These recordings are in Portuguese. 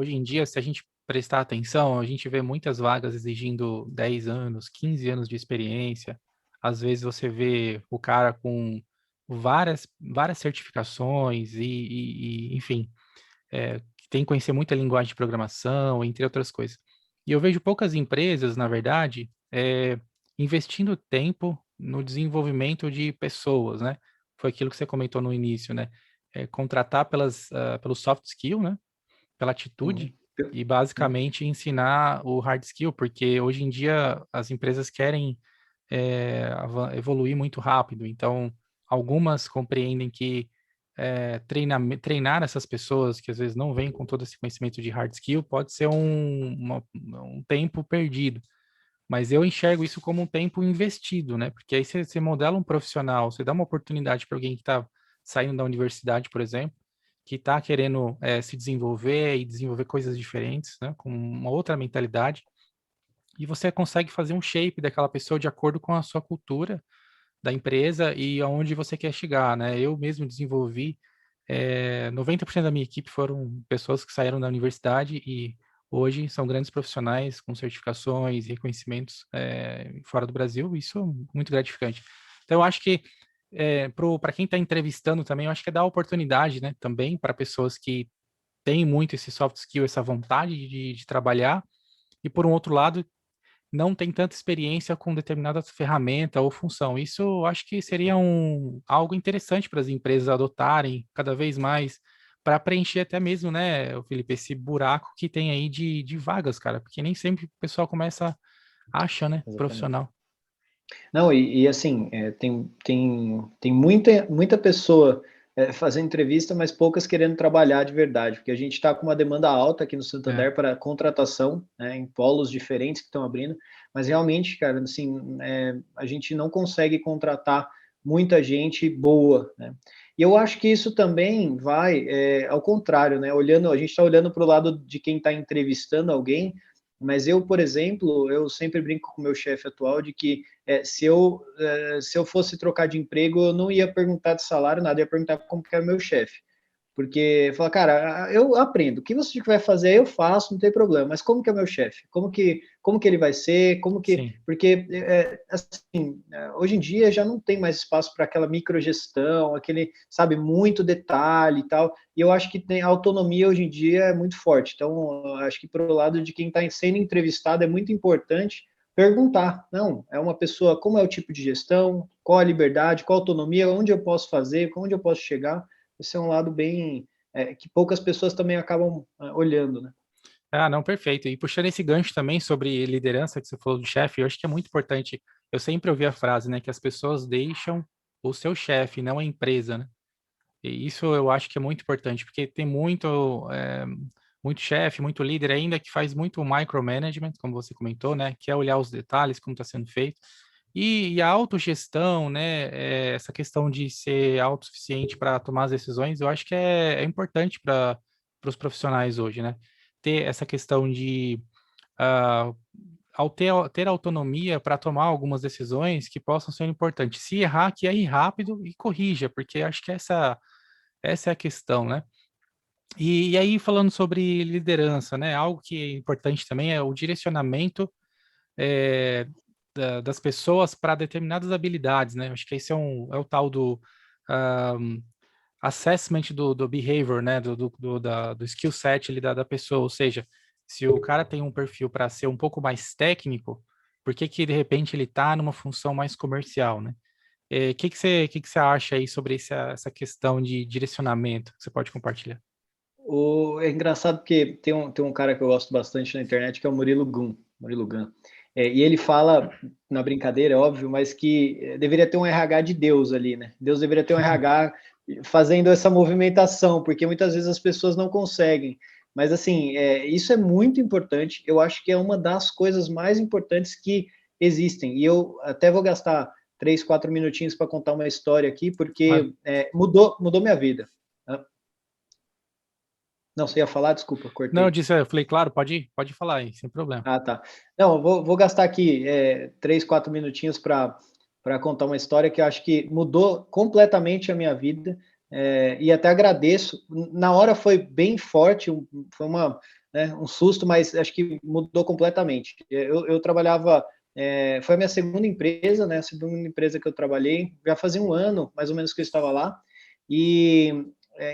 hoje em dia, se a gente prestar atenção, a gente vê muitas vagas exigindo 10 anos, 15 anos de experiência. Às vezes você vê o cara com várias certificações enfim, que tem que conhecer muita linguagem de programação, entre outras coisas. E eu vejo poucas empresas, na verdade, investindo tempo no desenvolvimento de pessoas, né? Foi aquilo que você comentou no início, né? Contratar pelo soft skill, né? Pela Uhum. atitude e basicamente ensinar o hard skill, porque hoje em dia as empresas querem evoluir muito rápido. Então, algumas compreendem que treinar essas pessoas que às vezes não vêm com todo esse conhecimento de hard skill pode ser um tempo perdido. Mas eu enxergo isso como um tempo investido, né? Porque aí você modela um profissional, você dá uma oportunidade para alguém que está saindo da universidade, por exemplo, que está querendo se desenvolver e desenvolver coisas diferentes, né? Com uma outra mentalidade, e você consegue fazer um shape daquela pessoa de acordo com a sua cultura da empresa e aonde você quer chegar, né? Eu mesmo desenvolvi, 90% da minha equipe foram pessoas que saíram da universidade e hoje são grandes profissionais com certificações e reconhecimentos fora do Brasil. Isso é muito gratificante. Então, eu acho que para quem está entrevistando também, eu acho que é dar oportunidade, né? Também para pessoas que têm muito esse soft skill, essa vontade de trabalhar, e por um outro lado, não tem tanta experiência com determinada ferramenta ou função. Isso eu acho que seria algo interessante para as empresas adotarem cada vez mais, para preencher até mesmo, né, Felipe, esse buraco que tem aí de vagas, cara, porque nem sempre o pessoal acha, né, Exatamente. profissional. Não, assim, tem muita pessoa fazendo entrevista, mas poucas querendo trabalhar de verdade, porque a gente está com uma demanda alta aqui no É, Santander para contratação, né, em polos diferentes que estão abrindo, mas realmente, cara, assim, a gente não consegue contratar muita gente boa, né? E eu acho que isso também vai ao contrário, né? A gente está olhando para o lado de quem está entrevistando alguém, mas eu, por exemplo, eu sempre brinco com o meu chefe atual de que se eu fosse trocar de emprego, eu não ia perguntar de salário, nada, ia perguntar como que era o meu chefe. Porque fala, cara, eu aprendo. O que você vai fazer, eu faço, não tem problema. Mas como que é o meu chefe? Como que ele vai ser? Como que. sim. Porque, assim, hoje em dia já não tem mais espaço para aquela microgestão, aquele, sabe, muito detalhe e tal. E eu acho que a autonomia hoje em dia é muito forte. Então, acho que para o lado de quem está sendo entrevistado é muito importante perguntar. Não, é uma pessoa, como é o tipo de gestão, qual a liberdade, qual a autonomia, onde eu posso fazer, onde eu posso chegar. Esse é um lado bem que poucas pessoas também acabam olhando, né? Ah, não, perfeito. E puxando esse gancho também sobre liderança que você falou do chefe, eu acho que é muito importante. Eu sempre ouvi a frase, né, que as pessoas deixam o seu chefe, não a empresa, né? E isso eu acho que é muito importante, porque tem muito chefe, muito líder ainda que faz muito micromanagement, como você comentou, né? Que é olhar os detalhes, como está sendo feito. E a autogestão, né? Essa questão de ser autossuficiente para tomar as decisões, eu acho que é importante para os profissionais hoje, né? Ter essa questão de, ah, ter autonomia para tomar algumas decisões que possam ser importantes. Se errar, que é ir rápido e corrija, porque acho que essa é a questão, né? E aí, falando sobre liderança, né? Algo que é importante também é o direcionamento é, das pessoas para determinadas habilidades, né? Acho que esse é o tal do um, assessment do behavior, né? Do skill set ali da pessoa. Ou seja, se o cara tem um perfil para ser um pouco mais técnico, por que que de repente ele está numa função mais comercial, né? O que você acha aí sobre essa questão de direcionamento que você pode compartilhar? É engraçado porque tem um cara que eu gosto bastante na internet que é o Murilo Gun. E ele fala, na brincadeira, é óbvio, mas que deveria ter um RH de Deus ali, né? Deus deveria ter um RH fazendo essa movimentação, porque muitas vezes as pessoas não conseguem. Mas, assim, isso é muito importante. Eu acho que é uma das coisas mais importantes que existem. E eu até vou gastar 3, 4 minutinhos para contar uma história aqui, Claro. porque mudou minha vida. Não, você ia falar? Desculpa, Não, cortei. eu falei, claro, pode falar aí, sem problema. Ah, tá. Não, vou gastar aqui 3, 4 minutinhos para contar uma história que eu acho que mudou completamente a minha vida, e até agradeço. Na hora foi bem forte, foi né, um susto, mas acho que mudou completamente. Eu trabalhava, foi a minha segunda empresa, né, a segunda empresa que eu trabalhei, já fazia um ano, mais ou menos, que eu estava lá, e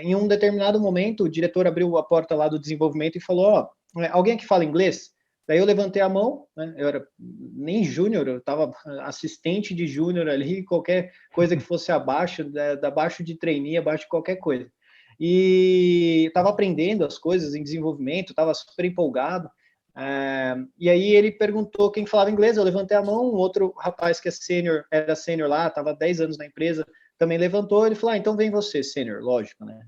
em um determinado momento, o diretor abriu a porta lá do desenvolvimento e falou, ó, alguém aqui fala inglês? Daí eu levantei a mão, né, eu era nem júnior, eu estava assistente de júnior ali, qualquer coisa que fosse abaixo, abaixo de trainee, abaixo de qualquer coisa. E estava aprendendo as coisas em desenvolvimento, estava super empolgado. E aí ele perguntou quem falava inglês, eu levantei a mão, um outro rapaz que era sênior lá, estava 10 anos na empresa, também levantou, ele falou, então vem você, sênior, lógico, né?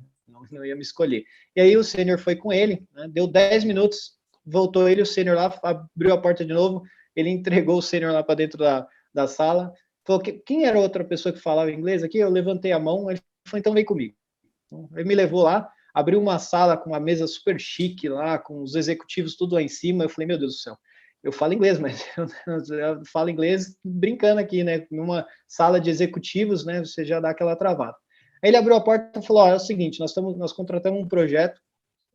Não ia me escolher. E aí o sênior foi com ele, né? Deu 10 minutos, voltou ele, o sênior lá, abriu a porta de novo, ele entregou o sênior lá para dentro da sala, falou, quem era outra pessoa que falava inglês aqui? Eu levantei a mão, ele falou, então vem comigo. Ele me levou lá, abriu uma sala com uma mesa super chique lá, com os executivos tudo lá em cima. Eu falei, meu Deus do céu, eu falo inglês, mas eu falo inglês brincando aqui, né? Numa sala de executivos, né? Você já dá aquela travada. Aí ele abriu a porta e falou: é o seguinte, nós contratamos um projeto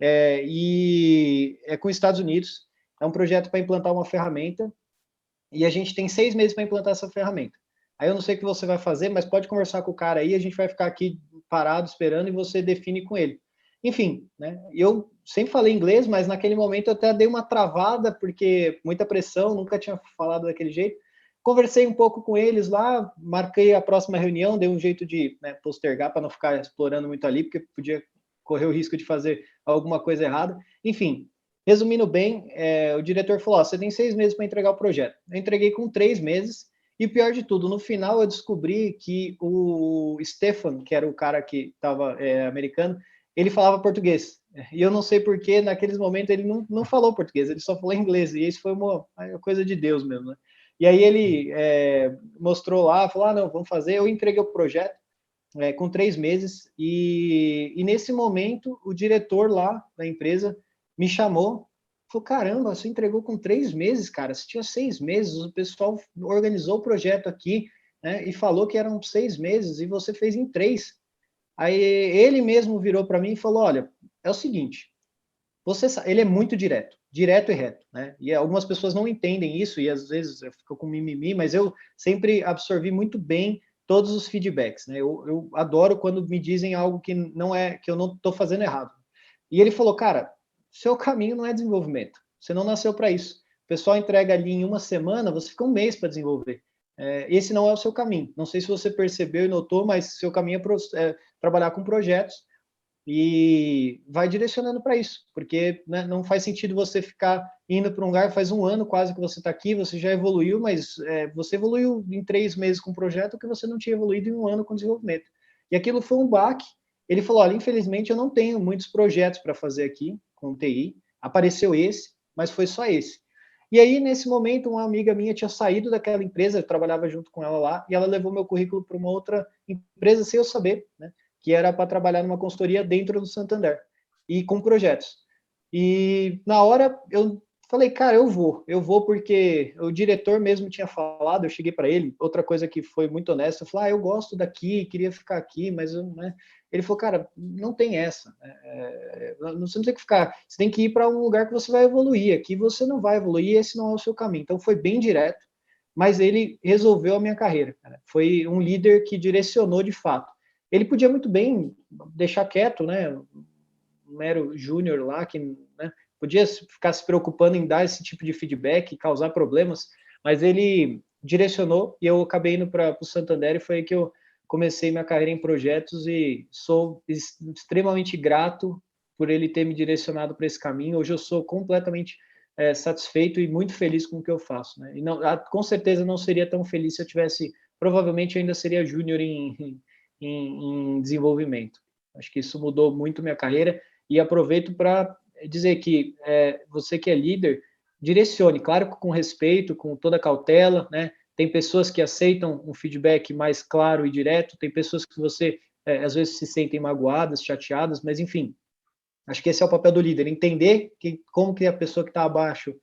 e é com os Estados Unidos. É um projeto para implantar uma ferramenta e a gente tem 6 meses para implantar essa ferramenta. Aí eu não sei o que você vai fazer, mas pode conversar com o cara aí, a gente vai ficar aqui parado esperando e você define com ele. Enfim, né? Eu sempre falei inglês, mas naquele momento eu até dei uma travada, porque muita pressão, nunca tinha falado daquele jeito. Conversei um pouco com eles lá, marquei a próxima reunião, dei um jeito de, né, postergar para não ficar explorando muito ali, porque podia correr o risco de fazer alguma coisa errada. Enfim, resumindo bem, o diretor falou: você tem 6 meses para entregar o projeto. Eu entreguei com 3 meses, e o pior de tudo, no final eu descobri que o Stefan, que era o cara que estava americano, ele falava português. E eu não sei porquê, naqueles momentos ele não falou português, ele só falou inglês. E isso foi uma coisa de Deus mesmo, né? E aí ele mostrou lá, falou: não, vamos fazer. Eu entreguei o projeto com 3 meses, e nesse momento o diretor lá da empresa me chamou, falou: caramba, você entregou com 3 meses, cara, você tinha 6 meses, o pessoal organizou o projeto aqui, né, e falou que eram 6 meses, e você fez em 3. Aí ele mesmo virou para mim e falou: olha, é o seguinte, ele é muito direto e reto, né? E algumas pessoas não entendem isso e às vezes eu fico com mimimi, mas eu sempre absorvi muito bem todos os feedbacks, né? Eu adoro quando me dizem algo que não é, que eu não estou fazendo errado. E ele falou: cara, seu caminho não é desenvolvimento. Você não nasceu para isso. O pessoal entrega ali em uma semana, você fica um mês para desenvolver. Esse não é o seu caminho. Não sei se você percebeu e notou, mas seu caminho é trabalhar com projetos e vai direcionando para isso, porque, né, não faz sentido você ficar indo para um lugar, faz um ano quase que você está aqui, você já evoluiu, mas você evoluiu em 3 meses com o projeto que você não tinha evoluído em um ano com desenvolvimento. E aquilo foi um baque. Ele falou: olha, infelizmente eu não tenho muitos projetos para fazer aqui com TI, apareceu esse, mas foi só esse. E aí, nesse momento, uma amiga minha tinha saído daquela empresa, eu trabalhava junto com ela lá, e ela levou meu currículo para uma outra empresa sem eu saber, né? Que era para trabalhar numa consultoria dentro do Santander e com projetos. E na hora eu falei: cara, eu vou porque o diretor mesmo tinha falado, eu cheguei para ele, outra coisa que foi muito honesta, eu falei: eu gosto daqui, queria ficar aqui, mas né? Ele falou: cara, não tem essa, você não tem que ficar, você tem que ir para um lugar que você vai evoluir, aqui você não vai evoluir, esse não é o seu caminho. Então foi bem direto, mas ele resolveu a minha carreira, cara. Foi um líder que direcionou de fato. Ele podia muito bem deixar quieto, né? Um mero júnior lá que, né, podia ficar se preocupando em dar esse tipo de feedback e causar problemas, mas ele direcionou e eu acabei indo para o Santander e foi aí que eu comecei minha carreira em projetos e sou extremamente grato por ele ter me direcionado para esse caminho. Hoje eu sou completamente satisfeito e muito feliz com o que eu faço, né? E não, com certeza não seria tão feliz se eu tivesse, provavelmente eu ainda seria júnior em desenvolvimento. Acho que isso mudou muito minha carreira e aproveito para dizer que você que é líder, direcione, claro, com respeito, com toda cautela, né? Tem pessoas que aceitam um feedback mais claro e direto, tem pessoas que você às vezes se sentem magoadas, chateadas, mas enfim, acho que esse é o papel do líder, entender como que a pessoa que está abaixo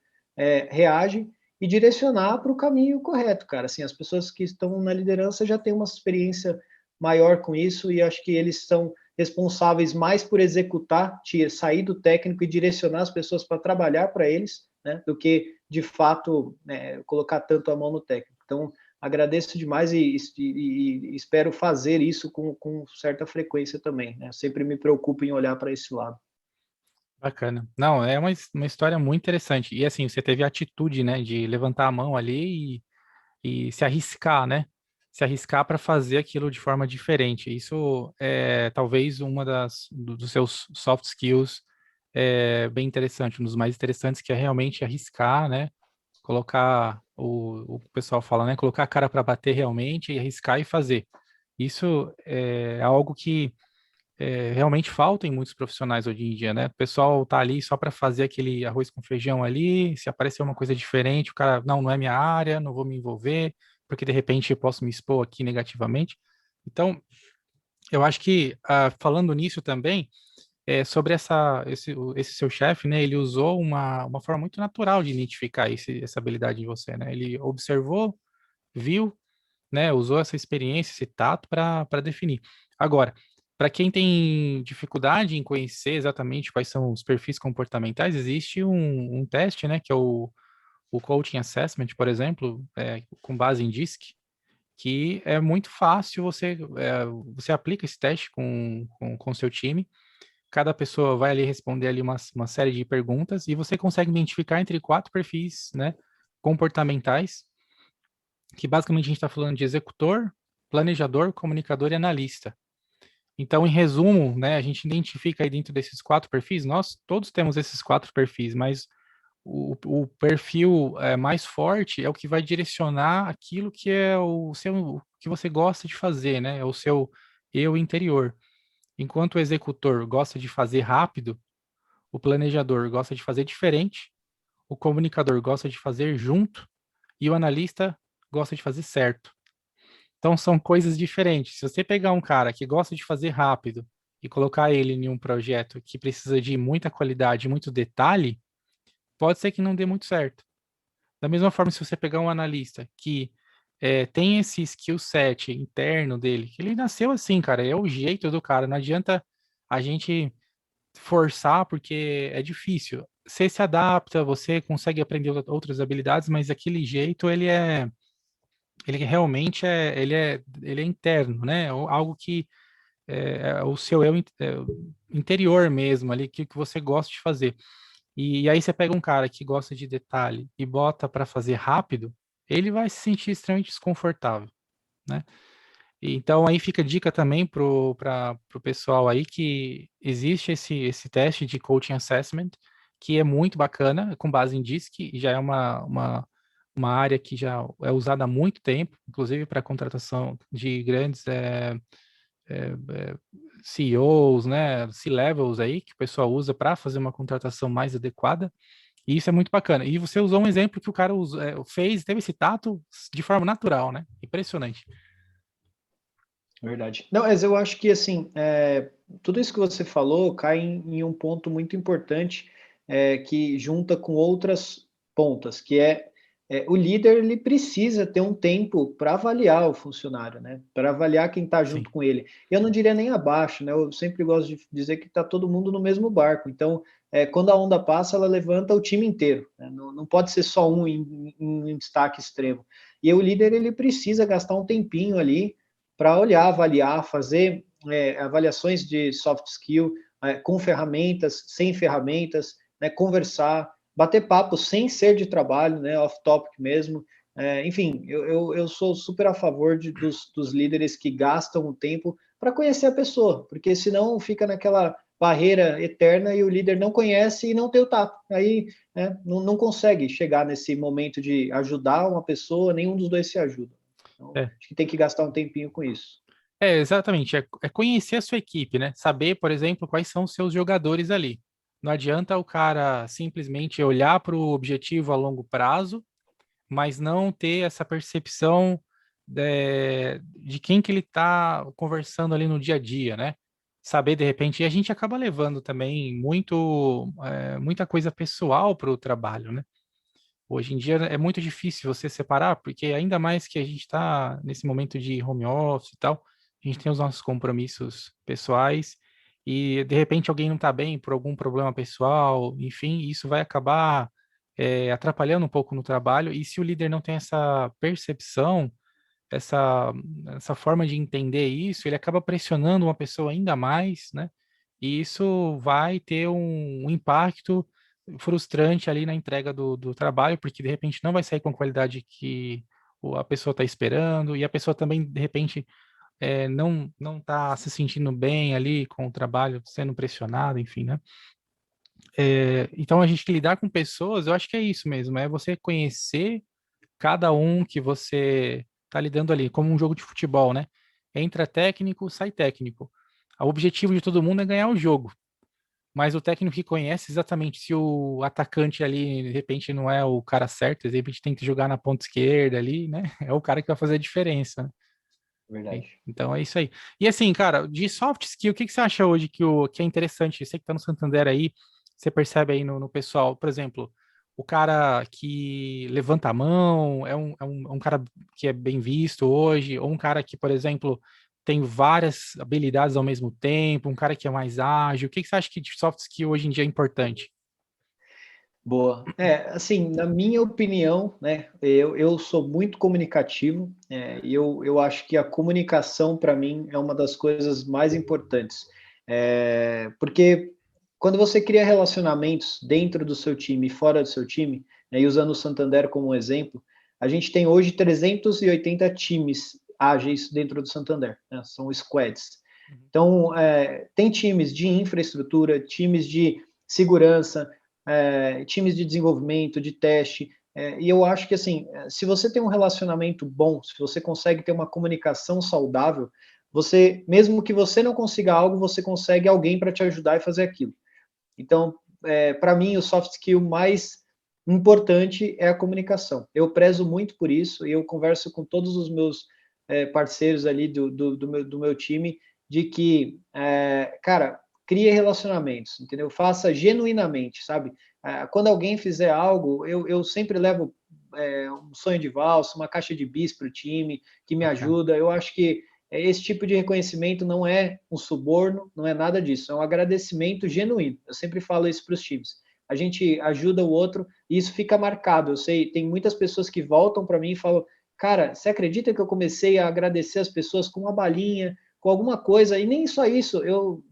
reage e direcionar para o caminho correto, cara. Assim, as pessoas que estão na liderança já têm uma experiência maior com isso e acho que eles são responsáveis mais por executar, sair do técnico e direcionar as pessoas para trabalhar para eles, né, do que, de fato, colocar tanto a mão no técnico. Então, agradeço demais e espero fazer isso com certa frequência também, né? Sempre me preocupo em olhar para esse lado. Bacana. Não, é uma história muito interessante. E assim, você teve a atitude, né, de levantar a mão ali e se arriscar, né? Se arriscar para fazer aquilo de forma diferente. Isso é talvez dos seus soft skills bem interessante, um dos mais interessantes, que é realmente arriscar, né? Colocar o pessoal fala, né? Colocar a cara para bater realmente e arriscar e fazer. Isso é algo que realmente falta em muitos profissionais hoje em dia, né? O pessoal tá ali só para fazer aquele arroz com feijão ali, se aparecer uma coisa diferente, o cara, não é minha área, não vou me envolver, porque de repente eu posso me expor aqui negativamente. Então, eu acho que, falando nisso também, sobre esse seu chefe, né? Ele usou uma forma muito natural de identificar essa habilidade em você, né? Ele observou, viu, né, usou essa experiência, esse tato para definir. Agora, para quem tem dificuldade em conhecer exatamente quais são os perfis comportamentais, existe um teste, né, que é o Coaching Assessment, por exemplo, com base em DISC, que é muito fácil, você aplica esse teste com seu time, cada pessoa vai ali responder ali uma série de perguntas e você consegue identificar entre 4 perfis, né, comportamentais, que basicamente a gente está falando de executor, planejador, comunicador e analista. Então, em resumo, né, a gente identifica aí dentro desses 4 perfis, nós todos temos esses 4 perfis, mas o perfil mais forte é o que vai direcionar aquilo que é o que você gosta de fazer, né? É o seu eu interior. Enquanto o executor gosta de fazer rápido, o planejador gosta de fazer diferente, o comunicador gosta de fazer junto e o analista gosta de fazer certo. Então são coisas diferentes. Se você pegar um cara que gosta de fazer rápido e colocar ele em um projeto que precisa de muita qualidade, muito detalhe, pode ser que não dê muito certo. Da mesma forma, se você pegar um analista que tem esse skill set interno dele, que ele nasceu assim, cara, é o jeito do cara, não adianta a gente forçar porque é difícil. Você se adapta, você consegue aprender outras habilidades, mas aquele jeito ele realmente ele é interno, né? Algo que é o seu eu interior mesmo ali, que você gosta de fazer. E aí você pega um cara que gosta de detalhe e bota para fazer rápido, ele vai se sentir extremamente desconfortável, né? Então aí fica a dica também pro pessoal aí que existe esse teste de coaching assessment, que é muito bacana, com base em DISC, e já é uma área que já é usada há muito tempo, inclusive para contratação de grandes CEOs, né, C-levels aí, que o pessoal usa para fazer uma contratação mais adequada. E isso é muito bacana. E você usou um exemplo que o cara fez, teve esse tato de forma natural, né? Impressionante. Verdade. Não, mas eu acho que, assim, tudo isso que você falou cai em um ponto muito importante, que junta com outras pontas, que o líder, ele precisa ter um tempo para avaliar o funcionário, né? Para avaliar quem está Sim. junto com ele. Eu não diria nem abaixo, né? Eu sempre gosto de dizer que está todo mundo no mesmo barco. Então, quando a onda passa, ela levanta o time inteiro, né? Não pode ser só um em destaque extremo. E o líder, ele precisa gastar um tempinho ali para olhar, avaliar, fazer avaliações de soft skill com ferramentas, sem ferramentas, né, conversar, bater papo sem ser de trabalho, né, off-topic mesmo. Enfim, eu sou super a favor dos líderes que gastam o tempo para conhecer a pessoa, porque senão fica naquela barreira eterna e o líder não conhece e não tem o tato. Aí não consegue chegar nesse momento de ajudar uma pessoa, nenhum dos dois se ajuda. Então, É, acho que tem que gastar um tempinho com isso. exatamente. É conhecer a sua equipe, né? Saber, por exemplo, quais são os seus jogadores ali. Não adianta o cara simplesmente olhar para o objetivo a longo prazo, mas não ter essa percepção de quem que ele está conversando ali no dia a dia, né? Saber de repente, e a gente acaba levando também muita coisa pessoal para o trabalho, né? Hoje em dia é muito difícil você separar, porque ainda mais que a gente está nesse momento de home office e tal, a gente tem os nossos compromissos pessoais e de repente alguém não está bem por algum problema pessoal, enfim, isso vai acabar atrapalhando um pouco no trabalho. E se o líder não tem essa percepção, essa, essa forma de entender isso, ele acaba pressionando uma pessoa ainda mais, né? E isso vai ter um impacto frustrante ali na entrega do trabalho, porque de repente não vai sair com a qualidade que a pessoa está esperando, e a pessoa também, de repente, não está se sentindo bem ali com o trabalho, sendo pressionado, enfim, né? Então a gente lidar com pessoas, eu acho que é isso mesmo, é você conhecer cada um que você está lidando ali, como um jogo de futebol, né? Entra técnico, sai técnico. O objetivo de todo mundo é ganhar o jogo, mas o técnico que conhece exatamente se o atacante ali, de repente, não é o cara certo, de repente tem que jogar na ponta esquerda ali, né? É o cara que vai fazer a diferença, né? Verdade. Então é isso aí. E assim, cara, de soft skill, o que você acha hoje que é interessante? Você que está no Santander aí, você percebe aí no pessoal, por exemplo, o cara que levanta a mão, é um cara que é bem visto hoje, ou um cara que, por exemplo, tem várias habilidades ao mesmo tempo, um cara que é mais ágil. O que você acha que de soft skill hoje em dia é importante? Boa. Assim, na minha opinião, né, eu sou muito comunicativo, e eu acho que a comunicação, para mim, é uma das coisas mais importantes. Porque quando você cria relacionamentos dentro do seu time e fora do seu time, né, e usando o Santander como um exemplo, a gente tem hoje 380 times ágeis dentro do Santander, né, são squads. Então, tem times de infraestrutura, times de segurança, times de desenvolvimento, de teste, e eu acho que, assim, se você tem um relacionamento bom, se você consegue ter uma comunicação saudável, você, mesmo que você não consiga algo, você consegue alguém para te ajudar e fazer aquilo. Então, para mim, o soft skill mais importante é a comunicação. Eu prezo muito por isso e eu converso com todos os meus parceiros ali do meu time de que, cara, crie relacionamentos, entendeu? Faça genuinamente, sabe? Quando alguém fizer algo, eu sempre levo um sonho de valsa, uma caixa de bis para o time, que me Bacana. ajuda. Eu acho que esse tipo de reconhecimento não é um suborno, não é nada disso, é um agradecimento genuíno. Eu sempre falo isso para os times. A gente ajuda o outro e isso fica marcado. Eu sei, tem muitas pessoas que voltam para mim e falam: cara, você acredita que eu comecei a agradecer as pessoas com uma balinha, com alguma coisa? E nem só isso.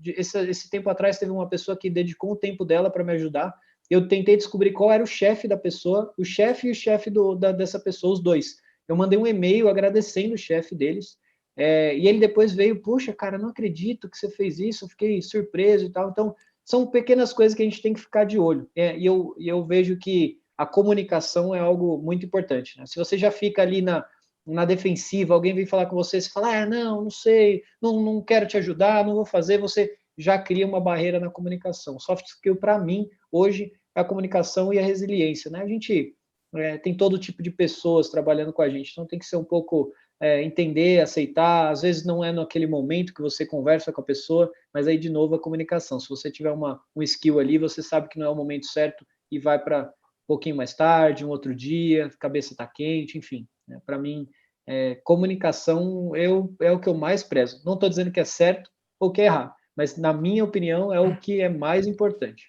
Esse tempo atrás teve uma pessoa que dedicou o tempo dela para me ajudar. Eu tentei descobrir qual era o chefe da pessoa, o chefe e o chefe dessa pessoa, os dois. Eu mandei um e-mail agradecendo o chefe deles e ele depois veio, puxa, cara, não acredito que você fez isso, eu fiquei surpreso e tal. Então, são pequenas coisas que a gente tem que ficar de olho. E eu vejo que a comunicação é algo muito importante. Né? Se você já fica ali na defensiva, alguém vem falar com você, você fala, não sei, não quero te ajudar, não vou fazer, você já cria uma barreira na comunicação. Soft skill, para mim, hoje, é a comunicação e a resiliência. Né? A gente tem todo tipo de pessoas trabalhando com a gente, então tem que ser um pouco entender, aceitar. Às vezes não é naquele momento que você conversa com a pessoa, mas aí de novo a comunicação. Se você tiver um skill ali, você sabe que não é o momento certo e vai para um pouquinho mais tarde, um outro dia, a cabeça está quente, enfim. Né? Para mim, comunicação é o que eu mais prezo. Não estou dizendo que é certo ou que é errado, mas na minha opinião é o que é mais importante.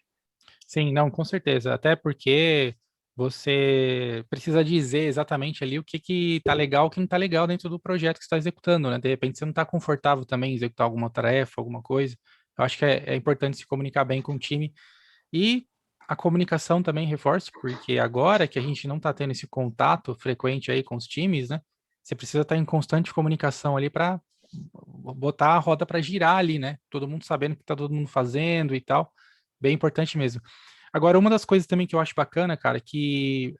Sim, não, com certeza. Até porque você precisa dizer exatamente ali o que tá legal, o que não tá legal dentro do projeto que você está executando, né? De repente você não está confortável também em executar alguma tarefa, alguma coisa. Eu acho que é importante se comunicar bem com o time. E a comunicação também reforço, porque agora que a gente não está tendo esse contato frequente aí com os times, né? Você precisa estar em constante comunicação ali para botar a roda para girar ali, né? Todo mundo sabendo o que está todo mundo fazendo e tal. Bem importante mesmo. Agora, uma das coisas também que eu acho bacana, cara, que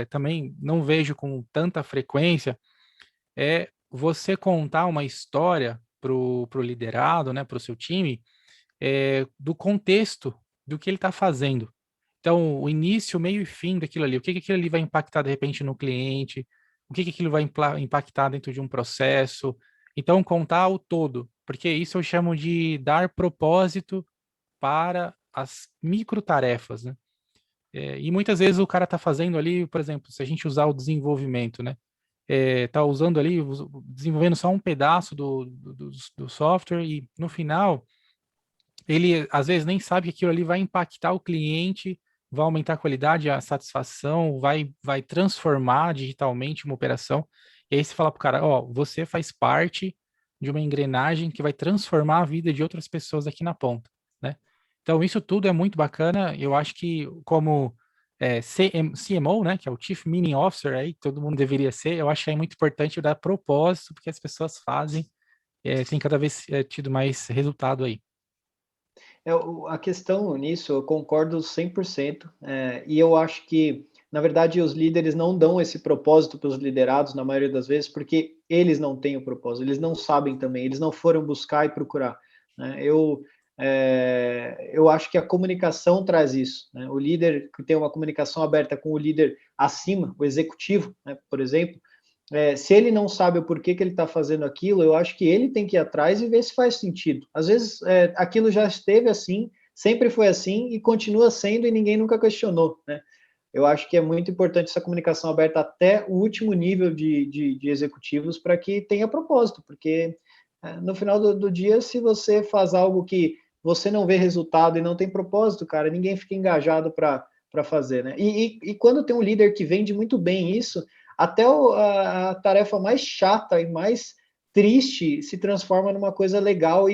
também não vejo com tanta frequência, é você contar uma história pro liderado, né, pro seu time, do contexto do que ele está fazendo. Então, o início, meio e fim daquilo ali, o que aquilo ali vai impactar de repente no cliente, o que aquilo vai impactar dentro de um processo. Então, contar o todo, porque isso eu chamo de dar propósito para as micro tarefas, né? E muitas vezes o cara está fazendo ali, por exemplo, se a gente usar o desenvolvimento, né? Tá usando ali, desenvolvendo só um pedaço do software e no final ele às vezes nem sabe que aquilo ali vai impactar o cliente, vai aumentar a qualidade, a satisfação, vai transformar digitalmente uma operação. E aí você fala pro cara, ó, você faz parte de uma engrenagem que vai transformar a vida de outras pessoas aqui na ponta, né? Então isso tudo é muito bacana. Eu acho que como CMO, né, que é o Chief Meaning Officer aí, que todo mundo deveria ser, eu acho que é muito importante dar propósito, porque as pessoas fazem, tem cada vez tido mais resultado aí. A questão nisso, eu concordo 100%, e eu acho que, na verdade, os líderes não dão esse propósito para os liderados, na maioria das vezes, porque eles não têm o propósito, eles não sabem também, eles não foram buscar e procurar, né? Eu acho que a comunicação traz isso, né? O líder que tem uma comunicação aberta com o líder acima, o executivo, né, por exemplo, se ele não sabe o porquê que ele está fazendo aquilo, eu acho que ele tem que ir atrás e ver se faz sentido. Às vezes, aquilo já esteve assim, sempre foi assim e continua sendo e ninguém nunca questionou, né? Eu acho que é muito importante essa comunicação aberta até o último nível de executivos para que tenha propósito, porque no final do dia, se você faz algo que você não vê resultado e não tem propósito, cara, ninguém fica engajado para fazer, né? E quando tem um líder que vende muito bem isso, até a tarefa mais chata e mais triste se transforma numa coisa legal né,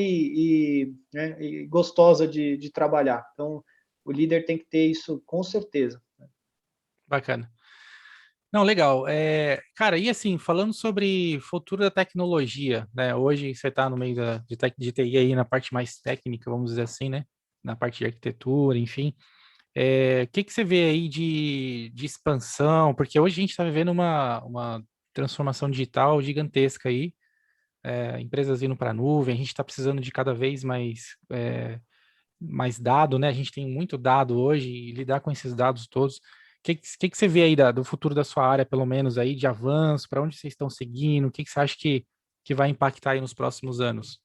e gostosa de trabalhar. Então, o líder tem que ter isso com certeza. Bacana. Não, legal. Cara, e assim, falando sobre futuro da tecnologia, né? Hoje você está no meio de TI aí na parte mais técnica, vamos dizer assim, né? Na parte de arquitetura, enfim. O que que você vê aí de expansão? Porque hoje a gente está vivendo uma transformação digital gigantesca aí, empresas indo para a nuvem, a gente está precisando de cada vez mais dado, né? A gente tem muito dado hoje e lidar com esses dados todos. O que que você vê aí do futuro da sua área, pelo menos aí, de avanço? Para onde vocês estão seguindo? O que que você acha que vai impactar aí nos próximos anos?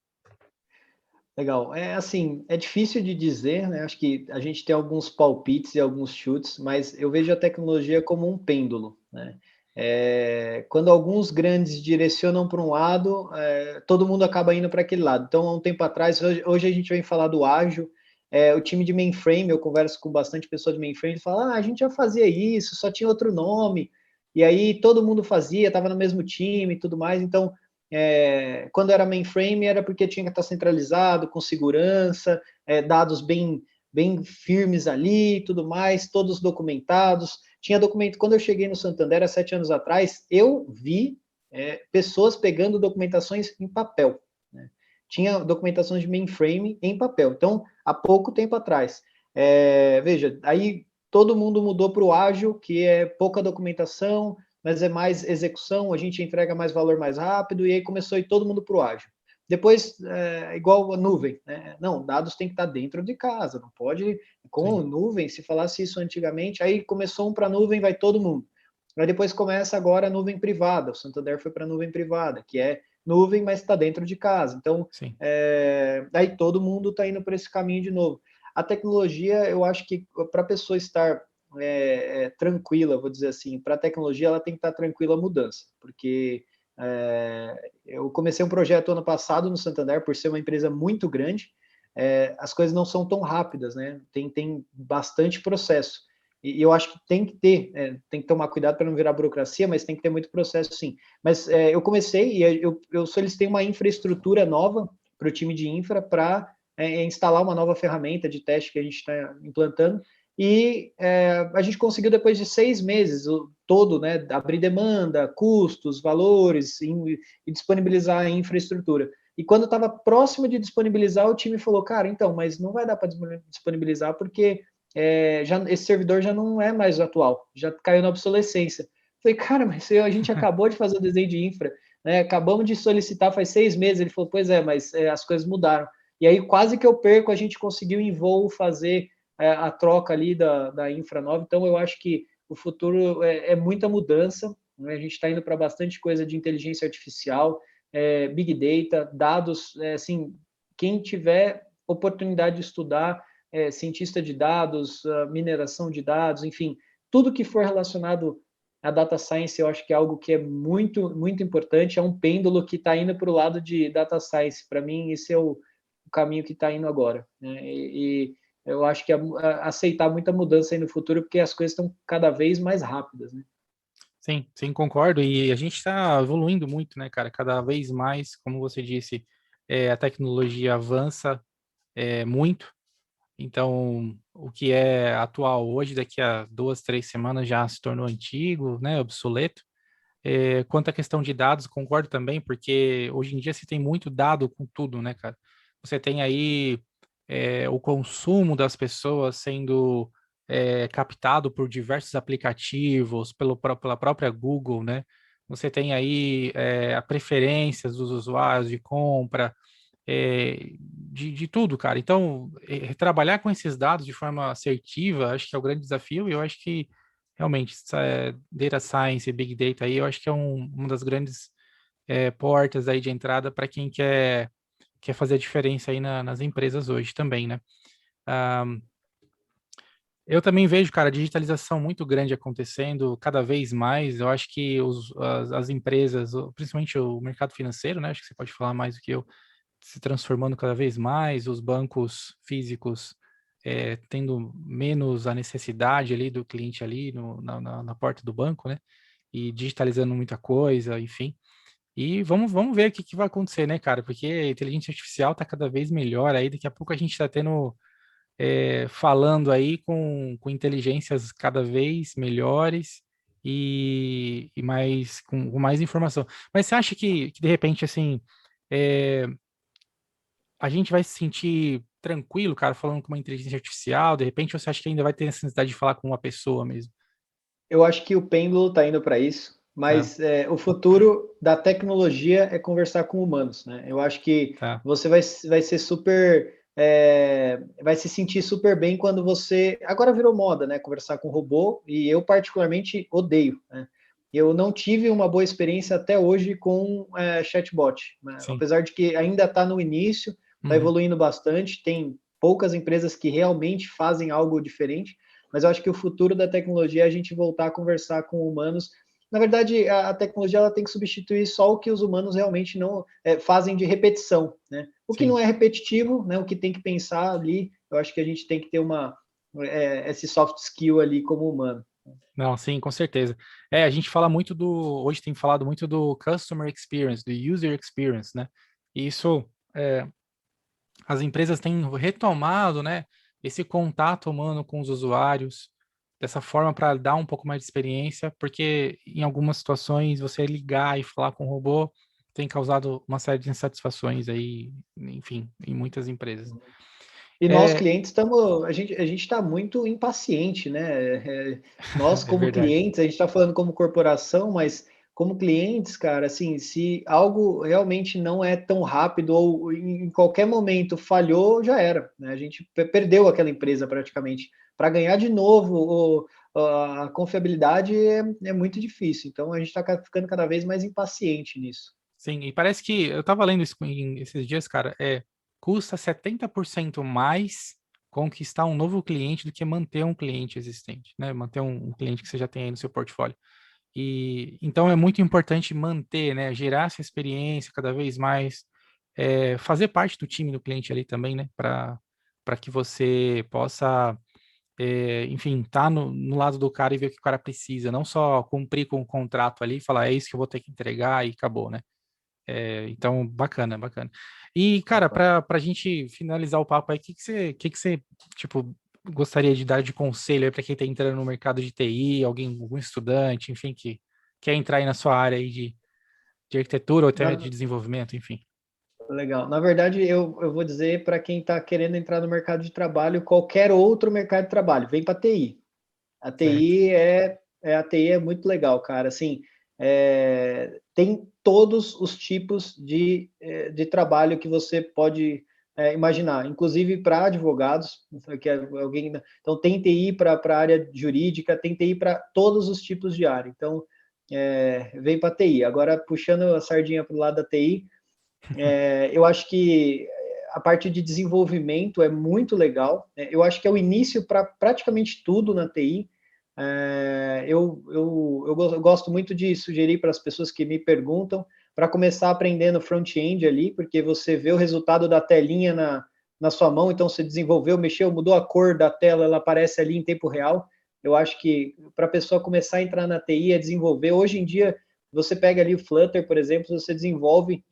Legal. É assim, é difícil de dizer, né? Acho que a gente tem alguns palpites e alguns chutes, mas eu vejo a tecnologia como um pêndulo, né? Quando alguns grandes direcionam para um lado, todo mundo acaba indo para aquele lado. Então, há um tempo atrás, hoje a gente vem falar do ágil, o time de mainframe, eu converso com bastante pessoa de mainframe, ele fala, a gente já fazia isso, só tinha outro nome, e aí todo mundo fazia, estava no mesmo time e tudo mais, então quando era mainframe era porque tinha que estar centralizado, com segurança, dados bem firmes ali, tudo mais, todos documentados. Tinha documento. Quando eu cheguei no Santander há 7 anos atrás, eu vi pessoas pegando documentações em papel, né? Tinha documentações de mainframe em papel. Então, há pouco tempo atrás. Veja, aí todo mundo mudou para o ágil, que é pouca documentação, mas é mais execução, a gente entrega mais valor mais rápido, e aí começou a ir todo mundo para o ágil. Depois, igual a nuvem, né? Não, dados tem que estar dentro de casa, não pode, com Sim, nuvem, se falasse isso antigamente, aí começou um para nuvem, vai todo mundo. Aí depois começa agora a nuvem privada, o Santander foi para a nuvem privada, que é nuvem, mas está dentro de casa. Então, sim, aí todo mundo está indo por esse caminho de novo. A tecnologia, eu acho que para a pessoa estar tranquila, vou dizer assim, para a tecnologia ela tem que estar tranquila a mudança, porque eu comecei um projeto ano passado no Santander, por ser uma empresa muito grande, as coisas não são tão rápidas, né? Tem bastante processo. E eu acho que tem que tomar cuidado para não virar burocracia, mas tem que ter muito processo, sim. Mas eu comecei e eu solicitei uma infraestrutura nova para o time de infra para instalar uma nova ferramenta de teste que a gente está implantando, e a gente conseguiu, depois de 6 meses, todo, né, abrir demanda, custos, valores, e disponibilizar a infraestrutura. E quando estava próximo de disponibilizar, o time falou, cara, então, mas não vai dar para disponibilizar porque esse servidor já não é mais atual, já caiu na obsolescência. Falei, cara, mas a gente acabou de fazer o desenho de infra, né, acabamos de solicitar faz 6 meses. Ele falou, pois mas as coisas mudaram. E aí quase que eu perco, a gente conseguiu em voo fazer a troca ali da infra nova. Então, eu acho que o futuro é muita mudança, né? A gente está indo para bastante coisa de inteligência artificial, big data, dados, assim, quem tiver oportunidade de estudar, cientista de dados, mineração de dados, enfim, tudo que for relacionado a data science, eu acho que é algo que é muito, muito importante, é um pêndulo que está indo para o lado de data science. Para mim, esse é caminho que está indo agora, né? E eu acho que aceitar muita mudança aí no futuro, porque as coisas estão cada vez mais rápidas, né? Sim, sim, concordo. E a gente está evoluindo muito, né, cara? Cada vez mais, como você disse, a tecnologia avança muito. Então, o que é atual hoje, daqui a 2, 3 semanas já se tornou antigo, né, obsoleto. Quanto à questão de dados, concordo também, porque hoje em dia se tem muito dado com tudo, né, cara? Você tem aí o consumo das pessoas sendo captado por diversos aplicativos, pela própria Google, né? Você tem aí a preferências dos usuários de compra, de tudo, cara. Então, trabalhar com esses dados de forma assertiva, acho que é o grande desafio, e eu acho que realmente data science e big data aí, eu acho que é uma das grandes portas aí de entrada para quem quer fazer a diferença aí nas empresas hoje também, né? Ah, eu também vejo, cara, digitalização muito grande acontecendo cada vez mais. Eu acho que as empresas, principalmente o mercado financeiro, né? Acho que você pode falar mais do que eu, se transformando cada vez mais, os bancos físicos tendo menos a necessidade ali do cliente ali na porta do banco, né? E digitalizando muita coisa, enfim. E vamos ver o que vai acontecer, né, cara? Porque a inteligência artificial está cada vez melhor aí, daqui a pouco a gente está tendo falando aí com inteligências cada vez melhores e mais com mais informação. Mas você acha que de repente, assim, é, a gente vai se sentir tranquilo, cara, falando com uma inteligência artificial, de repente, ou você acha que ainda vai ter necessidade de falar com uma pessoa mesmo? Eu acho que o pêndulo está indo para isso, É, mas o futuro da tecnologia é conversar com humanos, né? Eu acho que tá, você vai ser super, vai se sentir super bem quando você. Agora virou moda, né? Conversar com robô, e eu particularmente odeio, né? Eu não tive uma boa experiência até hoje com chatbot, né? sim. Apesar de que ainda está no início, está Uhum. evoluindo bastante, tem poucas empresas que realmente fazem algo diferente, mas eu acho que o futuro da tecnologia é a gente voltar a conversar com humanos. Na verdade, a tecnologia ela tem que substituir só o que os humanos realmente não fazem de repetição, né? O que Sim. não é repetitivo, né? O que tem que pensar ali, eu acho que a gente tem que ter esse soft skill ali como humano. Não, sim, com certeza. A gente fala muito hoje tem falado muito do customer experience, do user experience, né? E isso, as empresas têm retomado, né, esse contato humano com os usuários, dessa forma para dar um pouco mais de experiência, porque em algumas situações você ligar e falar com o robô tem causado uma série de insatisfações aí, enfim, em muitas empresas. E nós É, clientes estamos, a gente está muito impaciente, né? Nós é como verdade. clientes, a gente está falando como corporação, mas como clientes, cara, assim, se algo realmente não é tão rápido ou em qualquer momento falhou, já era, né? A gente perdeu aquela empresa praticamente. Para ganhar de novo, a confiabilidade é muito difícil. Então a gente está ficando cada vez mais impaciente nisso. Sim, e parece que eu estava lendo isso esses dias, cara, custa 70% mais conquistar um novo cliente do que manter um cliente existente, né? Manter um cliente que você já tem aí no seu portfólio. E então é muito importante manter, né? Gerar essa experiência cada vez mais, fazer parte do time do cliente ali também, né? Para que você possa, enfim, tá no lado do cara e ver o que o cara precisa, não só cumprir com o contrato ali e falar, é isso que eu vou ter que entregar e acabou, né? Então, bacana, bacana. E, cara, para a gente finalizar o papo aí, o que que você, tipo, gostaria de dar de conselho aí para quem está entrando no mercado de TI, algum estudante, enfim, que quer entrar aí na sua área aí de arquitetura ou até Na, de desenvolvimento, enfim. Legal. Na verdade, eu vou dizer para quem está querendo entrar no mercado de trabalho, qualquer outro mercado de trabalho, vem para a TI. A Certo. TI a TI é muito legal, cara. Assim, tem todos os tipos de trabalho que você pode imaginar, inclusive para advogados, que alguém, então tem TI para a área jurídica, tem TI para todos os tipos de área. Então, vem para a TI. Agora, puxando a sardinha para o lado da TI, eu acho que a parte de desenvolvimento é muito legal. Eu acho que é o início para praticamente tudo na TI. Eu gosto muito de sugerir para as pessoas que me perguntam para começar aprendendo front-end ali, porque você vê o resultado da telinha na sua mão, então você desenvolveu, mexeu, mudou a cor da tela, ela aparece ali em tempo real. Eu acho que para a pessoa começar a entrar na TI, é desenvolver. Hoje em dia, você pega ali o Flutter, por exemplo, você desenvolve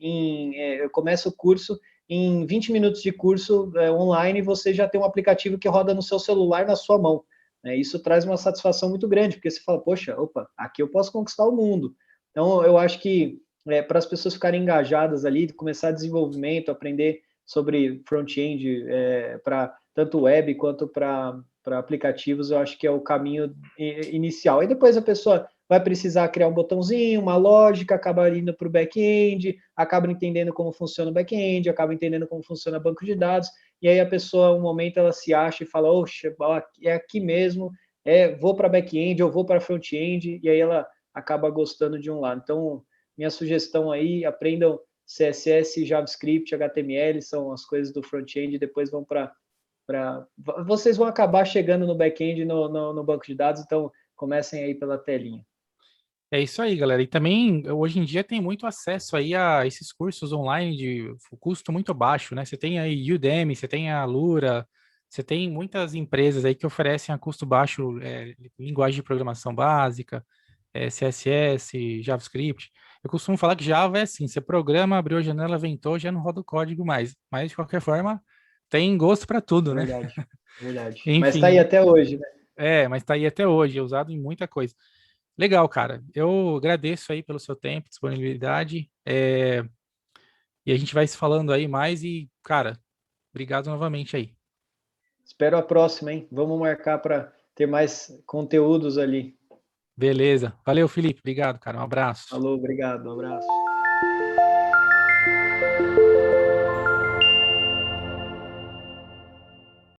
começa o curso, em 20 minutos de curso online, você já tem um aplicativo que roda no seu celular, na sua mão. Isso traz uma satisfação muito grande, porque você fala, poxa, opa, aqui eu posso conquistar o mundo. Então, eu acho que para as pessoas ficarem engajadas ali, começar desenvolvimento, aprender sobre front-end, para tanto web quanto para aplicativos, eu acho que é o caminho inicial. Aí depois a pessoa vai precisar criar um botãozinho, uma lógica, acaba indo para o back-end, acaba entendendo como funciona o back-end, acaba entendendo como funciona banco de dados, e aí a pessoa, um momento, ela se acha e fala, oxa, é aqui mesmo, vou para back-end, ou vou para front-end, e aí ela acaba gostando de um lado. Então, minha sugestão aí, aprendam CSS, JavaScript, HTML, são as coisas do front-end, depois vão para... Vocês vão acabar chegando no back-end, no banco de dados, então comecem aí pela telinha. É isso aí, galera. E também, hoje em dia, tem muito acesso aí a esses cursos online de custo muito baixo, né? Você tem aí Udemy, você tem a Alura, você tem muitas empresas aí que oferecem a custo baixo linguagem de programação básica, CSS, JavaScript. Eu costumo falar que Java é assim, você programa, abriu a janela, ventou, já não roda o código mais. Mas, de qualquer forma, tem gosto para tudo, né? Verdade, verdade. Mas está aí Enfim, até hoje, né? mas tá aí até hoje, é usado em muita coisa. Legal, cara. Eu agradeço aí pelo seu tempo, disponibilidade. E a gente vai se falando aí mais e, cara, obrigado novamente aí. Espero a próxima, hein? Vamos marcar para ter mais conteúdos ali. Beleza. Valeu, Felipe. Obrigado, cara. Um abraço. Falou, obrigado, um abraço.